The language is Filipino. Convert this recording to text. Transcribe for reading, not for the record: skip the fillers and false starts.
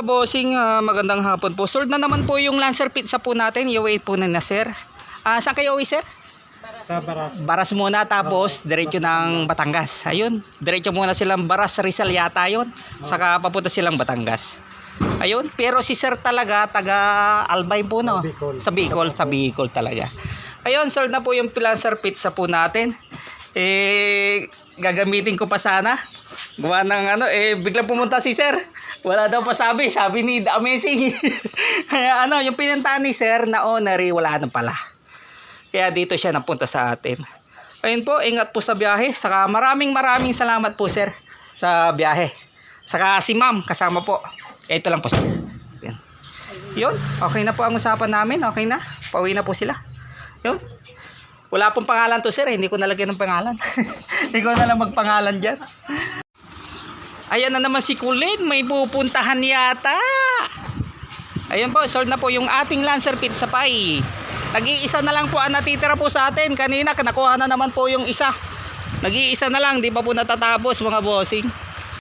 Mga bossing, magandang hapon po. Sold na naman po yung Lancer pizza po natin. I-wait po na sir. Saan kayo uwi sir? Sa Baras. Baras muna tapos diretso ng Batangas. Ayun, diretso muna silang Baras, Rizal yata yun. Saka papunta silang Batangas. Ayun, pero si sir talaga taga Albay po no. Sa Bicol talaga. Ayun, sold na po yung Lancer pizza po natin. Gagamitin ko pa sana. Gawa ng biglang pumunta si sir. Wala daw pa sabi ni The Amazing. Kaya yung pinuntahan ni sir na owner, wala na pala. Kaya dito siya napunta sa atin. Ayun po, ingat po sa biyahe. Saka maraming salamat po sir sa biyahe. Saka si ma'am kasama po. Ito lang po sir. Yan. Yun, okay na po ang usapan namin. Okay na, pauwi na po sila. Yun. Wala pong pangalan to sir, hindi ko nalagyan ng pangalan. Ikaw na lang magpangalan dyan. Ayan na naman si Kulin, may pupuntahan yata. Ayan po, sold na po yung ating Lancer Pizza Pie. Nag-iisa na lang po ang natitira po sa atin. Kanina, nakuha na naman po yung isa. Nag-iisa na lang, di pa po natatapos mga bossing.